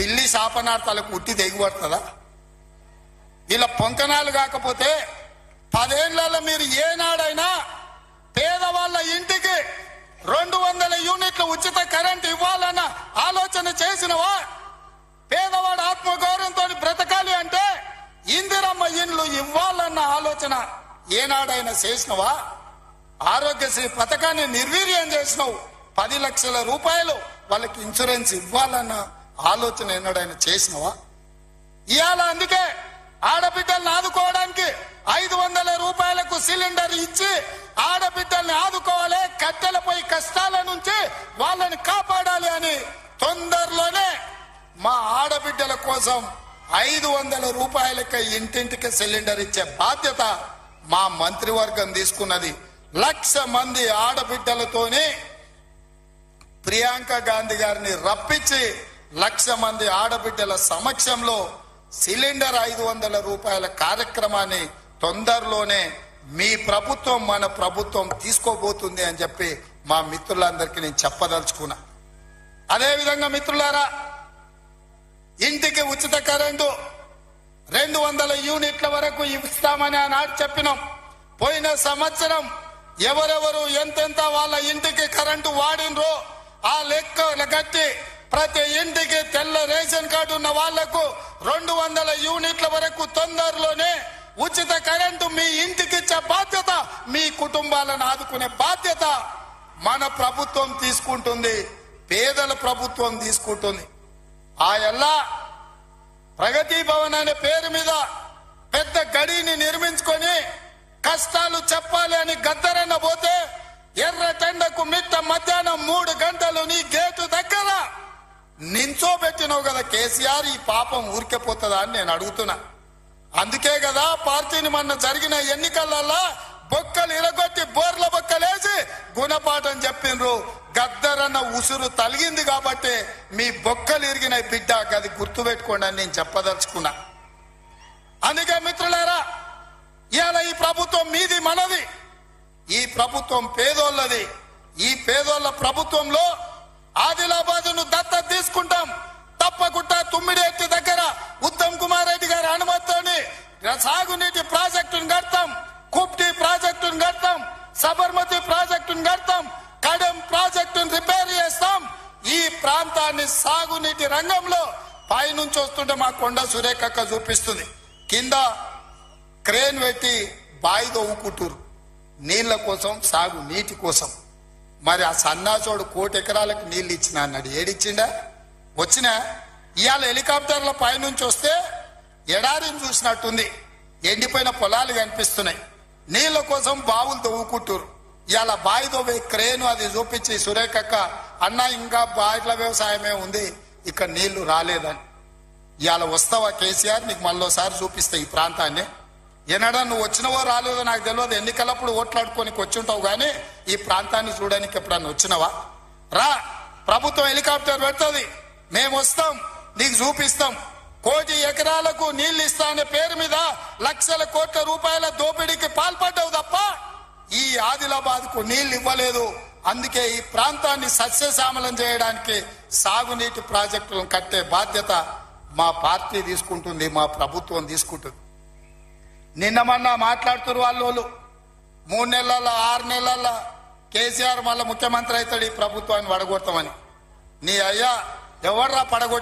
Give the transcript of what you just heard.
పిల్లి శాపనార్థాలకు ఉట్టి తెగిపడుతుందా? ఇలా పొంకనాలు కాకపోతే 10 ఏళ్లలో మీరు ఏనాడైనా పేదవాళ్ళ ఇంటికి 200 యూనిట్ల ఉచిత కరెంట్ ఇవ్వాలన్న ఆలోచన చేసినవా? పేదవాడు ఆత్మగౌరవంతో బ్రతకాలి అంటే ఇందిరమ్మ ఇండ్లు ఇవ్వాలన్న ఆలోచన ఏనాడైనా చేసినవా? ఆరోగ్యశ్రీ పథకాన్ని నిర్వీర్యం చేసినావు. 10 లక్షల రూపాయలు వాళ్ళకి ఇన్సూరెన్స్ ఇవ్వాలన్న ఆలోచన ఏనాడైనా చేసినవా? ఇవాళ అందుకే ఆడబిడ్డల్ని ఆదుకోవడానికి 500 రూపాయలకు సిలిండర్ ఇచ్చి ఆడబిడ్డల్ని ఆదుకోవాలి, కట్టెలపై కష్టాల నుంచి వాళ్ళని కాపాడాలి అని తొందరలోనే మా ఆడబిడ్డల కోసం 500 రూపాయలకి ఇంటింటికి సిలిండర్ ఇచ్చే బాధ్యత మా మంత్రివర్గం తీసుకున్నది. 1,00,000 మంది ఆడబిడ్డలతోనే ప్రియాంక గాంధీ గారిని రప్పించి 1,00,000 మంది ఆడబిడ్డల సమక్షంలో సిలిండర్ 500 రూపాయల కార్యక్రమాన్ని తొందరలోనే మీ ప్రభుత్వం మన ప్రభుత్వం తీసుకోబోతుంది అని చెప్పి మా మిత్రులందరికీ నేను చెప్పదలుచుకున్నా. అదేవిధంగా మిత్రులారా, ఇంటికి ఉచిత కరెంటు 200 యూనిట్ల వరకు ఇస్తామని ఆనాడు చెప్పినాం. పోయిన సంవత్సరం ఎవరెవరు ఎంతెంత వాళ్ళ ఇంటికి కరెంటు వాడినరో ఆ లెక్కలు కట్టి ప్రతి ఇంటికి తెల్ల రేషన్ కార్డు ఉన్న వాళ్లకు 200 యూనిట్ల వరకు తొందరలోనే ఉచిత కరెంటు మీ ఇంటికి ఇచ్చే బాధ్యత, మీ కుటుంబాలను ఆదుకునే బాధ్యత మన ప్రభుత్వం తీసుకుంటుంది, పేదల ప్రభుత్వం తీసుకుంటుంది. ఆ ఎల్లా ప్రగతి భవన్ అనే పేరు మీద పెద్ద గడిని నిర్మించుకొని కష్టాలు చెప్పాలి అని గద్దరన్న పోతే ఎర్రటెండకు మిట్ట మధ్యాహ్నం 3 గంటలు నీ గేటు దగ్గర నించోబెట్టినావు కదా కేసీఆర్. ఈ పాపం ఊరికెపోతుందా అని నేను అడుగుతున్నా. అందుకే కదా పార్టీని మొన్న జరిగిన ఎన్నికలలో బొక్కలు ఇరగొట్టి బోర్ల బొక్కలేసి గుణపాఠం చెప్పిండ్రు. గద్దరన్న ఉసురు తలిగింది కాబట్టి మీ బొక్కలు ఇరిగిన బిడ్డ, అది గుర్తుపెట్టుకోండి అని నేను చెప్పదలుచుకున్నా. అందుకే మిత్రులారా, ఇవాళ ఈ ప్రభుత్వం మీది మనది, ఈ ప్రభుత్వం పేదోళ్ళది. ఈ పేదోళ్ళ ప్రభుత్వంలో ఆదిలాబాద్ను దత్తత తీసుకుంటాం. తప్పకుండా తుమ్మిడిఎత్తి దగ్గర ఉత్తమ్ కుమార్ రెడ్డి గారి అనుమతితోని సాగునీటి ప్రాజెక్టును కడతాం, కుప్టి ప్రాజెక్టును కడతాం, సబర్మతి ప్రాజెక్టును కడతాం, కడెం ప్రాజెక్టును రిపేర్ చేస్తాం. ఈ ప్రాంతాన్ని సాగునీటి రంగంలో పైనుంచి వస్తుంటే మా కొండ సురేఖక్క చూపిస్తుంది, కింద క్రేన్ పెట్టి బాయి తవ్వుకుంటారు నీళ్ల కోసం, సాగు నీటి కోసం. మరి ఆ సన్నాసోడు 1 కోటి ఎకరాలకు నీళ్లు ఇచ్చిన అన్నాడు, ఏడిచ్చిండా? వచ్చినా ఇవాళ హెలికాప్టర్ల పైనుంచి వస్తే ఎడారిని చూసినట్టుంది, ఎండిపోయిన పొలాలు కనిపిస్తున్నాయి. నీళ్ల కోసం బావులు తవ్వుకుంటారు. ఇవాళ బావి తవ్వే క్రేను అది చూపించి సురేఖక్క అన్న ఇంకా బాయిల వ్యవసాయమే ఉంది, ఇక్కడ నీళ్లు రాలేదని. ఇవాళ వస్తావా కేసీఆర్, నీకు మళ్ళోసారి చూపిస్తా ఈ ప్రాంతాన్ని. ఏనాడా నువ్వు వచ్చినవో రాలేదో నాకు తెలియదు, ఎన్నికలప్పుడు ఓట్లాడుకోనికి వచ్చి ఉంటావు, కానీ ఈ ప్రాంతాన్ని చూడడానికి ఎప్పుడన్నా వచ్చినవా? రా, ప్రభుత్వం హెలికాప్టర్ పెడుతుంది, మేము వస్తాం, నీకు చూపిస్తాం. 1 కోటి ఎకరాలకు నీళ్లు ఇస్తా అనే పేరు మీద లక్షల కోట్ల రూపాయల దోపిడీకి పాల్పడ్డావు తప్ప ఈ ఆదిలాబాద్ కు నీళ్లు ఇవ్వలేదు. అందుకే ఈ ప్రాంతాన్ని సస్యశ్యామలం చేయడానికి సాగునీటి ప్రాజెక్టులను కట్టే బాధ్యత మా పార్టీ తీసుకుంటుంది, మా ప్రభుత్వం తీసుకుంటుంది. నిన్న మొన్న మాట్లాడుతున్నారు వాళ్ళు 3 నెలల 6 నెలల కేసీఆర్ మళ్ళీ ముఖ్యమంత్రి అవుతాడు, ఈ ప్రభుత్వాన్ని పడగొడతామని. నీ అయ్యా ఎవర్రా పడగొట్టి